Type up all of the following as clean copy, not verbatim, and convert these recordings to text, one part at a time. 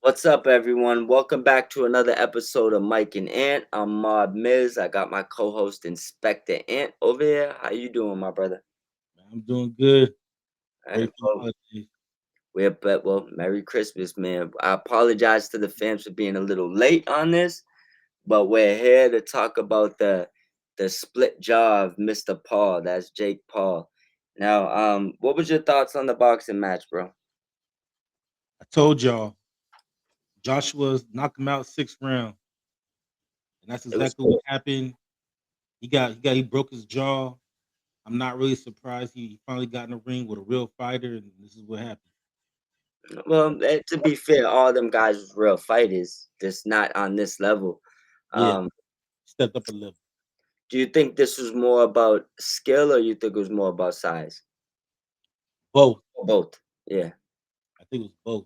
What's up, everyone? Welcome back to another episode of Mike and Ant. I'm Mob Miz. I got my co-host Inspector Ant over here. How you doing, my brother? I'm doing good. All Ready right, for the well, holidays. Merry Christmas, man. I apologize to the fans for being a little late on this, but we're here to talk about the split jaw of Mr. Paul. That's Jake Paul. Now, what was your thoughts on the boxing match, bro? I told y'all, Joshua's knocked him out 6th round, and that's It was exactly what happened. He broke his jaw. I'm not really surprised. He finally got in the ring with a real fighter, and this is what happened. well. To be fair, all them guys was real fighters, just not on this level. Yeah, Um, stepped up a level. Do you think this was more about skill or you think it was more about size? Both. Or both. Yeah. I think it was both.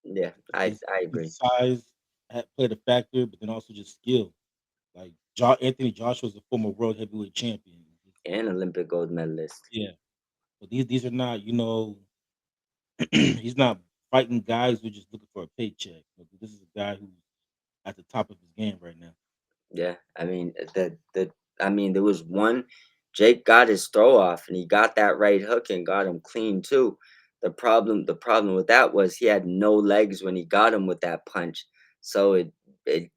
Yeah. His I his agree. size had played a factor, but then also just skill. Like Anthony Joshua is a former world heavyweight champion. And Olympic gold medalist. Yeah, but these are not, he's not fighting guys who are just looking for a paycheck. Like, this is a guy who's at the top of his game right now. Yeah. There was one. Jake got his throw off and he got that right hook and got him clean too. The problem with that was he had no legs when he got him with that punch. So it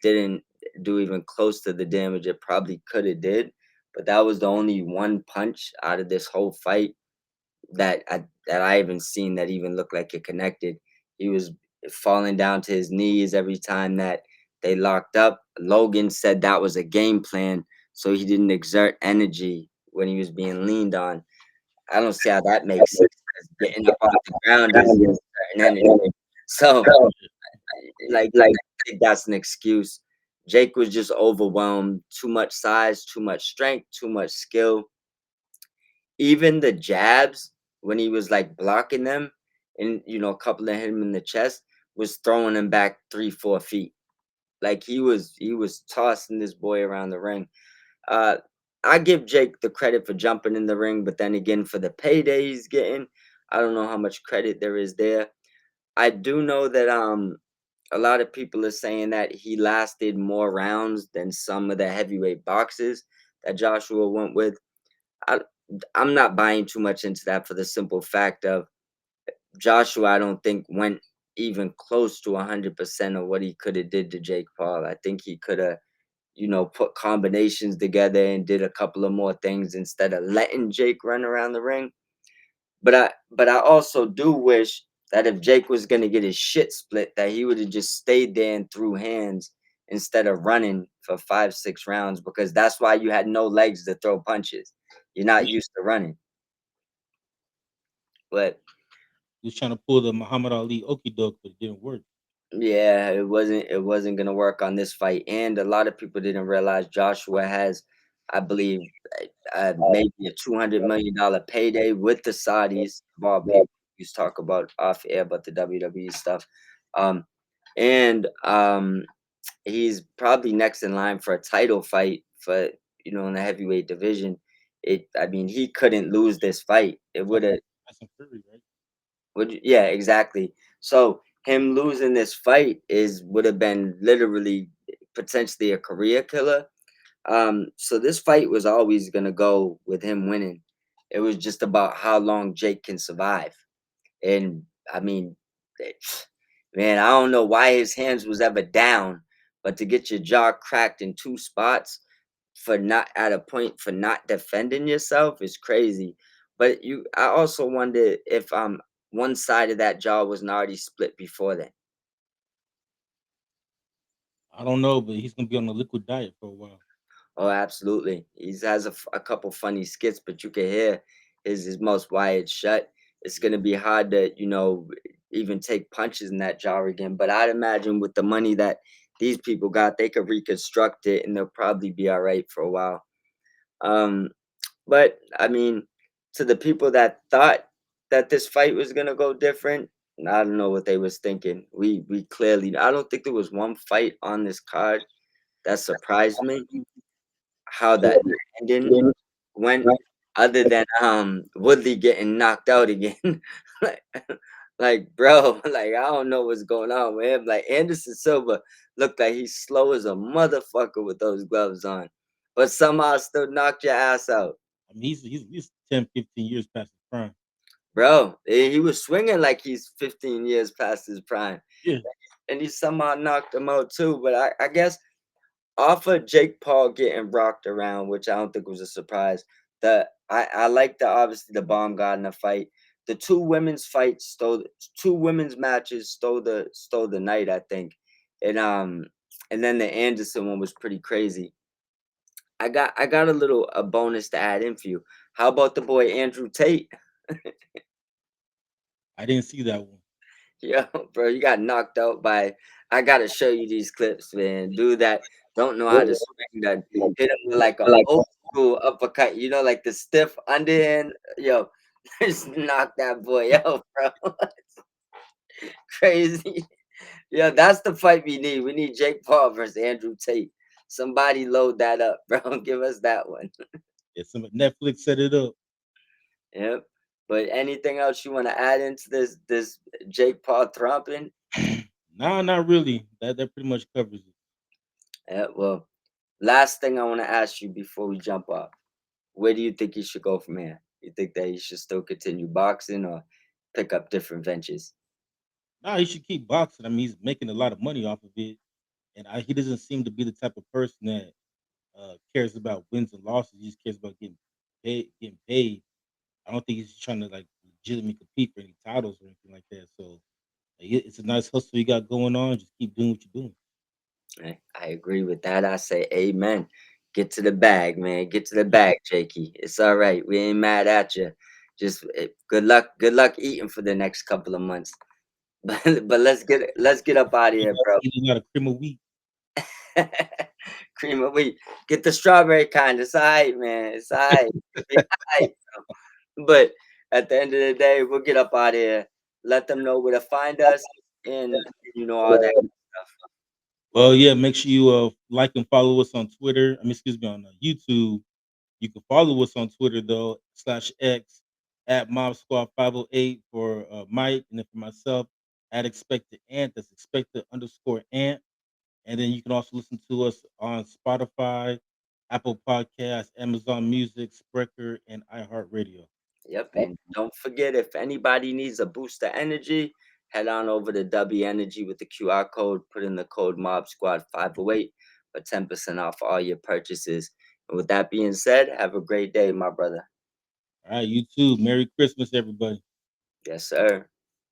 didn't do even close to the damage it probably could have did. But that was the only one punch out of this whole fight that I even seen that even looked like it connected. He was falling down to his knees every time that they locked up. Logan said that was a game plan, so he didn't exert energy when he was being leaned on. I don't see how that makes sense. 'Cause getting up off the ground is certain energy. So, like, I think that's an excuse. Jake was just overwhelmed. Too much size, too much strength, too much skill. Even the jabs when he was, like, blocking them and, a couple of him in the chest was throwing him back 3, 4 feet. Like, he was tossing this boy around the ring. Uh, I give Jake the credit for jumping in the ring, but then again, for the payday he's getting, I don't know how much credit there is there. I do know that, a lot of people are saying that he lasted more rounds than some of the heavyweight boxes that Joshua went with. I I'm not buying too much into that for the simple fact of Joshua, I don't think went even close to 100% of what he could have did to Jake Paul. I think he could have, put combinations together and did a couple of more things instead of letting Jake run around the ring. But I also do wish that if Jake was gonna get his shit split, that he would have just stayed there and threw hands instead of running for 5, 6 rounds because that's why you had no legs to throw punches. You're not Yeah, used to running. But he was trying to pull the Muhammad Ali okey doke, but it didn't work. yeah, it wasn't gonna work on this fight, and a lot of people didn't realize Joshua has, I believe, maybe a $200 million payday with the Saudis. Of all people, used to talk about off air about the WWE stuff, um, and he's probably next in line for a title fight for in the heavyweight division. I mean, he couldn't lose this fight. It would have. Tyson Fury, right? Yeah, exactly. So him losing this fight would have been literally potentially a career killer. So this fight was always gonna go with him winning. It was just about how long Jake can survive. And I mean, eh, man, I don't know why his hands was ever down, but to get your jaw cracked in two spots for not at a point for not defending yourself is crazy. But I also wonder if one side of that jaw wasn't already split before then. I don't know, but he's gonna be on a liquid diet for a while. Oh, absolutely. He has a couple funny skits, but you can hear his mouth wired shut. It's gonna be hard to, even take punches in that jaw again. But I'd imagine with the money that these people got, they could reconstruct it and they'll probably be all right for a while. Um, but I mean, to the people that thought that this fight was gonna go different, I don't know what they was thinking. We clearly, I don't think there was one fight on this card that surprised me how that ending went, other than Woodley getting knocked out again. Like, Like, bro, like I don't know what's going on with him. Like Anderson Silva looked like he's slow as a motherfucker with those gloves on, but somehow still knocked your ass out, I mean, he's 10, 15 years past his prime. bro. He was swinging like he's 15 years past his prime, Yeah, and he somehow knocked him out too. But I guess off of Jake Paul getting rocked around, which I don't think was a surprise. I like the obviously the Baumgardner fight. The two women's matches stole the night, I think. And then the Anderson one was pretty crazy. I got a bonus to add in for you. How about the boy Andrew Tate? I didn't see that one. Yo, bro, you got knocked out by. I gotta show you these clips, man. Dude that don't know how to swing, that hit him with like a old school uppercut. You know, like the stiff underhand. Yo, just knock that boy out, bro. Crazy. Yeah, that's the fight we need. We need Jake Paul versus Andrew Tate. Somebody load that up, bro. Give us that one. Yeah, some Netflix set it up. Yep. But anything else you want to add into this Jake Paul trumping? Nah, not really. That pretty much covers it. Yeah. Well, last thing I want to ask you before we jump off. Where do you think he should go from here? You think that he should still continue boxing or pick up different ventures? Nah, he should keep boxing. I mean, he's making a lot of money off of it, and he doesn't seem to be the type of person that cares about wins and losses. He just cares about getting paid. Getting paid. I don't think he's trying to like legitimately compete for any titles or anything like that. So like, it's a nice hustle you got going on. Just keep doing what you're doing. I agree with that. I say amen. Get to the bag, man. Get to the bag, Jakey. It's all right. We ain't mad at you. Just good luck. Good luck eating for the next couple of months. But let's get up out of here, bro. Eat a lot of cream of wheat. Cream of wheat. Get the strawberry kind. It's all right, man. It's all right. It'll be all right. But at the end of the day, we'll get up out of here. Let them know where to find us, and you know all that stuff. Well, yeah, make sure you like and follow us on Twitter. I mean, excuse me, on YouTube. You can follow us on Twitter though /X at Mob Squad 508 for Mike, and then for myself at Expected Ant. That's Expected underscore Ant. And then you can also listen to us on Spotify, Apple Podcasts, Amazon Music, Spreaker, and iHeartRadio. Yep, and don't forget, if anybody needs a boost of energy, head on over to W Energy with the QR code. Put in the code Mob Squad 508 for 10% off all your purchases. And with that being said, have a great day, my brother. All right, you too. Merry Christmas, everybody. Yes, sir.